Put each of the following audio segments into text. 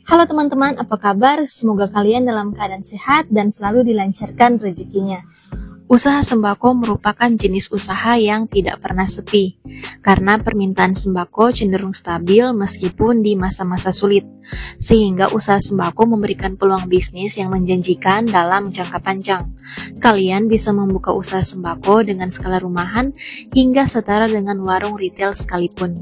Halo teman-teman, apa kabar? Semoga kalian dalam keadaan sehat dan selalu dilancarkan rezekinya. Usaha sembako merupakan jenis usaha yang tidak pernah sepi, karena permintaan sembako cenderung stabil meskipun di masa-masa sulit, sehingga usaha sembako memberikan peluang bisnis yang menjanjikan dalam jangka panjang. Kalian bisa membuka usaha sembako dengan skala rumahan hingga setara dengan warung retail sekalipun.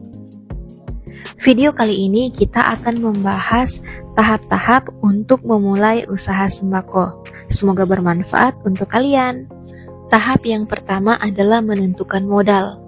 Video kali ini kita akan membahas tahap-tahap untuk memulai usaha sembako. Semoga bermanfaat untuk kalian. Tahap yang pertama adalah menentukan modal.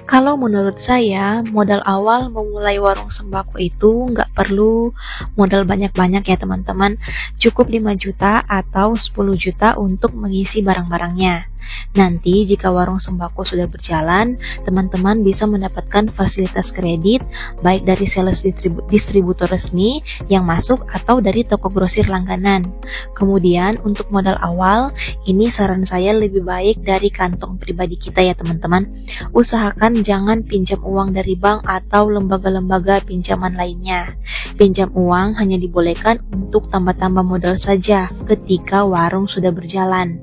Kalau menurut saya, modal awal memulai warung sembako itu nggak perlu modal banyak-banyak ya teman-teman. Cukup 5 juta atau 10 juta untuk mengisi barang-barangnya. Nanti jika warung sembako sudah berjalan, teman-teman bisa mendapatkan fasilitas kredit baik dari sales distributor resmi yang masuk atau dari toko grosir langganan. Kemudian untuk modal awal, ini saran saya lebih baik dari kantong pribadi kita ya teman-teman. Usahakan jangan pinjam uang dari bank atau lembaga-lembaga pinjaman lainnya. Pinjam uang hanya dibolehkan untuk tambah-tambah modal saja ketika warung sudah berjalan.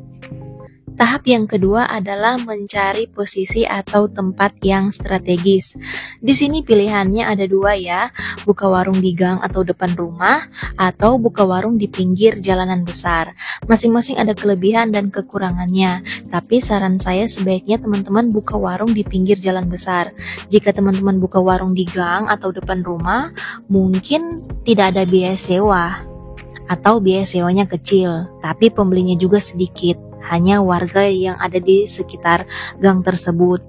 Tahap yang kedua adalah mencari posisi atau tempat yang strategis. Di sini pilihannya ada dua ya, buka warung di gang atau depan rumah, atau buka warung di pinggir jalanan besar. Masing-masing ada kelebihan dan kekurangannya, tapi saran saya sebaiknya teman-teman buka warung di pinggir jalan besar. Jika teman-teman buka warung di gang atau depan rumah, mungkin tidak ada biaya sewa, atau biaya sewanya kecil, tapi pembelinya juga sedikit. Hanya warga yang ada di sekitar gang tersebut.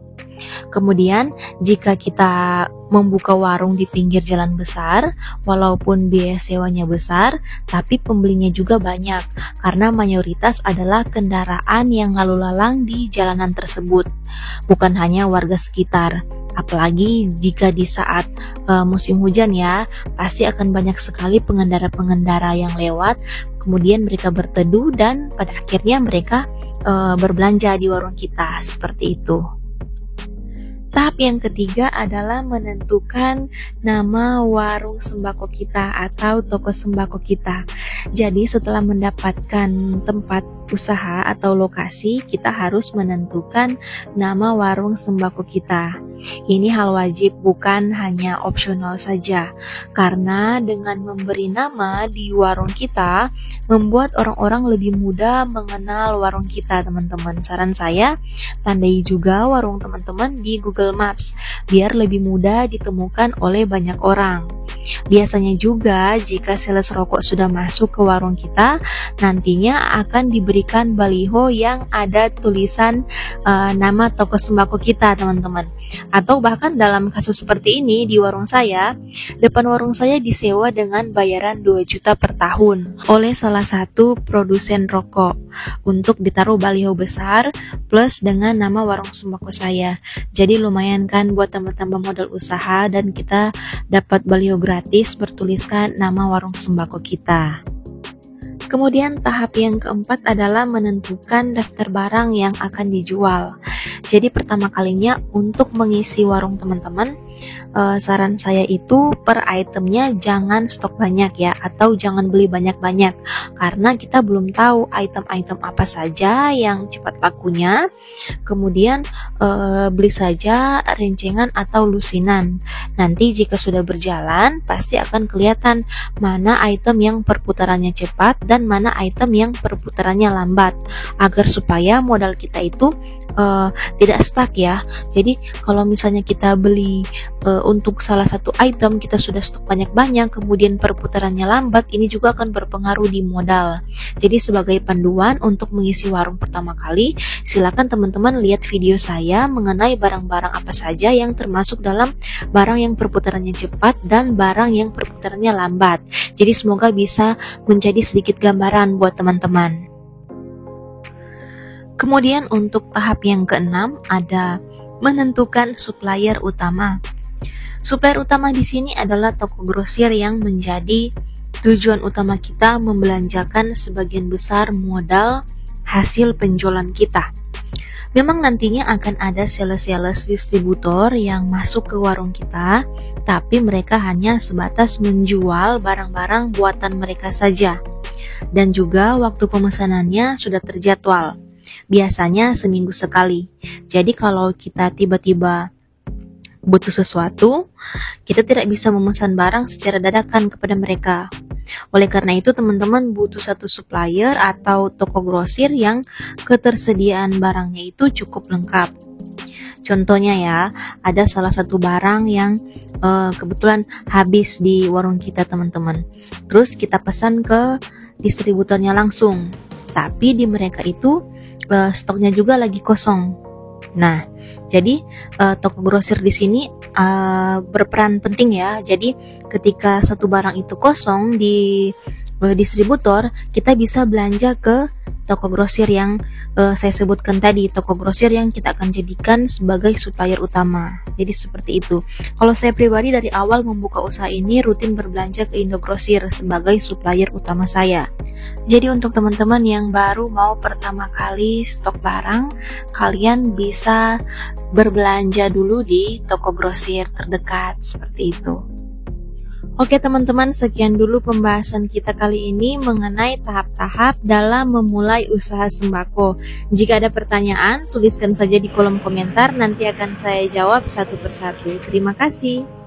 Kemudian jika kita membuka warung di pinggir jalan besar, walaupun biaya sewanya besar, tapi pembelinya juga banyak, karena mayoritas adalah kendaraan yang lalu lalang di jalanan tersebut, bukan hanya warga sekitar. Apalagi jika di saat musim hujan ya, pasti akan banyak sekali pengendara-pengendara yang lewat, kemudian mereka berteduh dan pada akhirnya mereka berbelanja di warung kita, seperti itu. Tahap yang ketiga adalah menentukan nama warung sembako kita atau toko sembako kita. Jadi setelah mendapatkan tempat usaha atau lokasi, kita harus menentukan nama warung sembako kita. Ini hal wajib, bukan hanya opsional saja. Karena dengan memberi nama di warung kita, membuat orang-orang lebih mudah mengenal warung kita, teman-teman. Saran saya, tandai juga warung teman-teman di Google Maps, biar lebih mudah ditemukan oleh banyak orang. Biasanya juga jika sales rokok sudah masuk ke warung kita, nantinya akan diberikan baliho yang ada tulisan nama toko sembako kita, teman-teman. Atau bahkan dalam kasus seperti ini di warung saya, depan warung saya disewa dengan bayaran 2 juta per tahun oleh salah satu produsen rokok untuk ditaruh baliho besar plus dengan nama warung sembako saya. Jadi lumayan kan buat tambah-tambah modal usaha dan kita dapat baliho gratis bertuliskan nama warung sembako kita. Kemudian tahap yang keempat adalah menentukan daftar barang yang akan dijual. Jadi pertama kalinya untuk mengisi warung teman-teman, saran saya itu per itemnya jangan stok banyak ya, atau jangan beli banyak-banyak, karena kita belum tahu item-item apa saja yang cepat lakunya. Kemudian beli saja rencengan atau lusinan. Nanti jika sudah berjalan pasti akan kelihatan mana item yang perputarannya cepat dan mana item yang perputarannya lambat, agar supaya modal kita itu tidak stuck ya. Jadi kalau misalnya kita beli untuk salah satu item kita sudah stok banyak-banyak, kemudian perputarannya lambat, ini juga akan berpengaruh di modal. Jadi sebagai panduan untuk mengisi warung pertama kali, silakan teman-teman lihat video saya mengenai barang-barang apa saja yang termasuk dalam barang yang perputarannya cepat dan barang yang perputarannya lambat. Jadi semoga bisa menjadi sedikit gambaran buat teman-teman. Kemudian untuk tahap yang keenam ada menentukan supplier utama. Supplier utama di sini adalah toko grosir yang menjadi tujuan utama kita membelanjakan sebagian besar modal hasil penjualan kita. Memang nantinya akan ada sales-sales distributor yang masuk ke warung kita, tapi mereka hanya sebatas menjual barang-barang buatan mereka saja. Dan juga waktu pemesanannya sudah terjadwal, biasanya seminggu sekali. Jadi kalau kita tiba-tiba butuh sesuatu, kita tidak bisa memesan barang secara dadakan kepada mereka. Oleh karena itu, teman-teman butuh satu supplier atau toko grosir yang ketersediaan barangnya itu cukup lengkap. Contohnya ya, ada salah satu barang yang kebetulan habis di warung kita, teman-teman. Terus kita pesan ke distributornya langsung, tapi di mereka itu stoknya juga lagi kosong. Nah, jadi toko grosir di sini berperan penting ya. Jadi ketika satu barang itu kosong di distributor, kita bisa belanja ke toko grosir yang saya sebutkan tadi, toko grosir yang kita akan jadikan sebagai supplier utama. Jadi seperti itu. Kalau saya pribadi dari awal membuka usaha ini rutin berbelanja ke Indogrosir sebagai supplier utama saya. Jadi untuk teman-teman yang baru mau pertama kali stok barang, kalian bisa berbelanja dulu di toko grosir terdekat seperti itu. Oke teman-teman, sekian dulu pembahasan kita kali ini mengenai tahap-tahap dalam memulai usaha sembako. Jika ada pertanyaan, tuliskan saja di kolom komentar, nanti akan saya jawab satu persatu. Terima kasih.